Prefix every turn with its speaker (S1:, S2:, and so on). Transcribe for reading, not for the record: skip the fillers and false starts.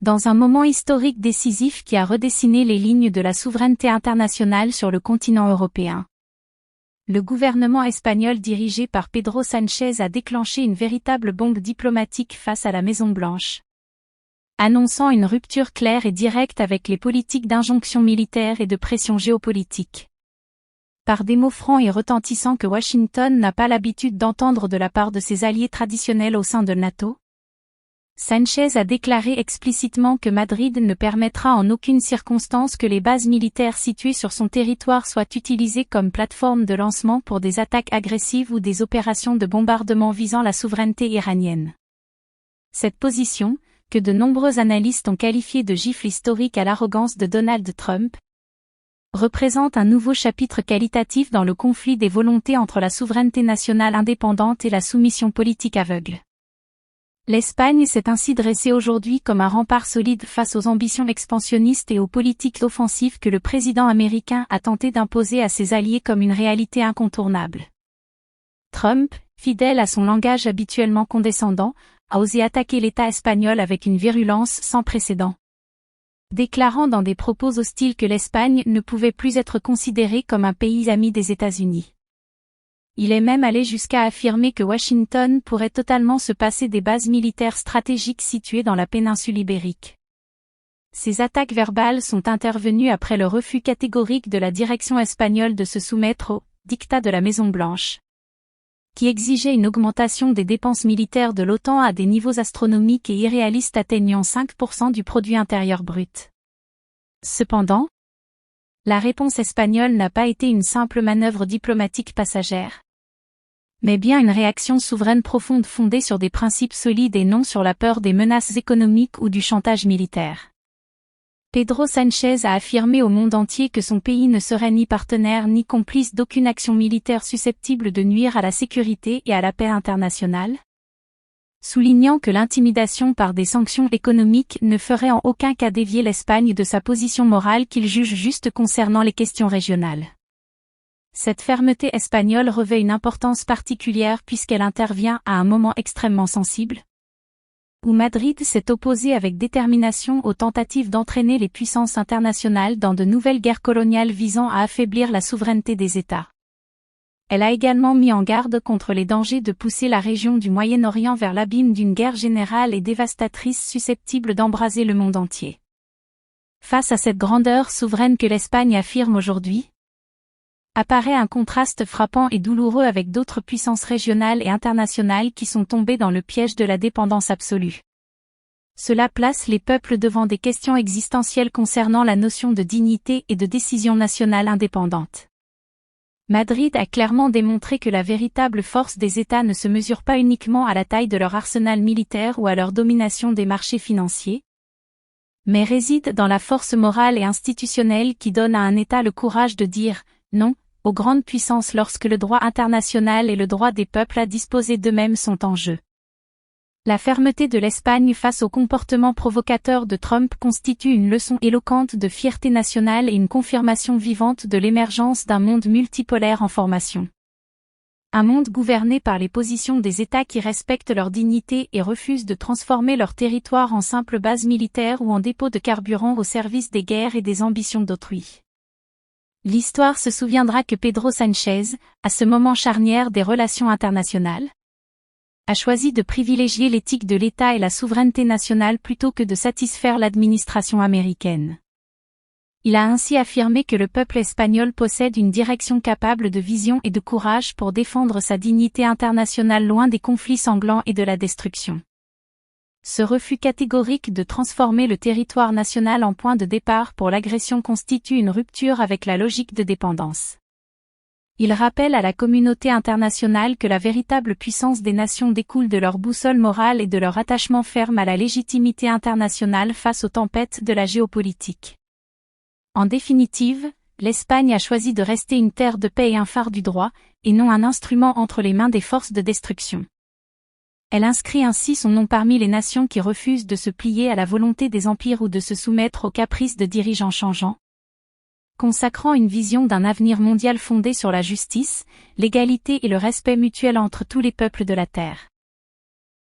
S1: Dans un moment historique décisif qui a redessiné les lignes de la souveraineté internationale sur le continent européen. Le gouvernement espagnol dirigé par Pedro Sánchez a déclenché une véritable bombe diplomatique face à la Maison-Blanche, annonçant une rupture claire et directe avec les politiques d'injonction militaire et de pression géopolitique. Par des mots francs et retentissants que Washington n'a pas l'habitude d'entendre de la part de ses alliés traditionnels au sein de NATO, Sánchez a déclaré explicitement que Madrid ne permettra en aucune circonstance que les bases militaires situées sur son territoire soient utilisées comme plateforme de lancement pour des attaques agressives ou des opérations de bombardement visant la souveraineté iranienne. Cette position, que de nombreux analystes ont qualifiée de gifle historique à l'arrogance de Donald Trump, représente un nouveau chapitre qualitatif dans le conflit des volontés entre la souveraineté nationale indépendante et la soumission politique aveugle. L'Espagne s'est ainsi dressée aujourd'hui comme un rempart solide face aux ambitions expansionnistes et aux politiques offensives que le président américain a tenté d'imposer à ses alliés comme une réalité incontournable. Trump, fidèle à son langage habituellement condescendant, a osé attaquer l'État espagnol avec une virulence sans précédent, déclarant dans des propos hostiles que l'Espagne ne pouvait plus être considérée comme un pays ami des États-Unis. Il est même allé jusqu'à affirmer que Washington pourrait totalement se passer des bases militaires stratégiques situées dans la péninsule ibérique. Ces attaques verbales sont intervenues après le refus catégorique de la direction espagnole de se soumettre au « diktat de la Maison-Blanche », qui exigeait une augmentation des dépenses militaires de l'OTAN à des niveaux astronomiques et irréalistes atteignant 5% du produit intérieur brut. Cependant, la réponse espagnole n'a pas été une simple manœuvre diplomatique passagère, mais bien une réaction souveraine profonde fondée sur des principes solides et non sur la peur des menaces économiques ou du chantage militaire. Pedro Sánchez a affirmé au monde entier que son pays ne serait ni partenaire ni complice d'aucune action militaire susceptible de nuire à la sécurité et à la paix internationale, soulignant que l'intimidation par des sanctions économiques ne ferait en aucun cas dévier l'Espagne de sa position morale qu'il juge juste concernant les questions régionales. Cette fermeté espagnole revêt une importance particulière puisqu'elle intervient à un moment extrêmement sensible, où Madrid s'est opposé avec détermination aux tentatives d'entraîner les puissances internationales dans de nouvelles guerres coloniales visant à affaiblir la souveraineté des États. Elle a également mis en garde contre les dangers de pousser la région du Moyen-Orient vers l'abîme d'une guerre générale et dévastatrice susceptible d'embraser le monde entier. Face à cette grandeur souveraine que l'Espagne affirme aujourd'hui, apparaît un contraste frappant et douloureux avec d'autres puissances régionales et internationales qui sont tombées dans le piège de la dépendance absolue. Cela place les peuples devant des questions existentielles concernant la notion de dignité et de décision nationale indépendante. Madrid a clairement démontré que la véritable force des États ne se mesure pas uniquement à la taille de leur arsenal militaire ou à leur domination des marchés financiers, mais réside dans la force morale et institutionnelle qui donne à un État le courage de dire « non » aux grandes puissances lorsque le droit international et le droit des peuples à disposer d'eux-mêmes sont en jeu. La fermeté de l'Espagne face au comportement provocateur de Trump constitue une leçon éloquente de fierté nationale et une confirmation vivante de l'émergence d'un monde multipolaire en formation. Un monde gouverné par les positions des États qui respectent leur dignité et refusent de transformer leur territoire en simple base militaire ou en dépôt de carburant au service des guerres et des ambitions d'autrui. L'histoire se souviendra que Pedro Sánchez, à ce moment charnière des relations internationales, a choisi de privilégier l'éthique de l'État et la souveraineté nationale plutôt que de satisfaire l'administration américaine. Il a ainsi affirmé que le peuple espagnol possède une direction capable de vision et de courage pour défendre sa dignité internationale loin des conflits sanglants et de la destruction. Ce refus catégorique de transformer le territoire national en point de départ pour l'agression constitue une rupture avec la logique de dépendance. Il rappelle à la communauté internationale que la véritable puissance des nations découle de leur boussole morale et de leur attachement ferme à la légitimité internationale face aux tempêtes de la géopolitique. En définitive, l'Espagne a choisi de rester une terre de paix et un phare du droit, et non un instrument entre les mains des forces de destruction. Elle inscrit ainsi son nom parmi les nations qui refusent de se plier à la volonté des empires ou de se soumettre aux caprices de dirigeants changeants, consacrant une vision d'un avenir mondial fondé sur la justice, l'égalité et le respect mutuel entre tous les peuples de la Terre.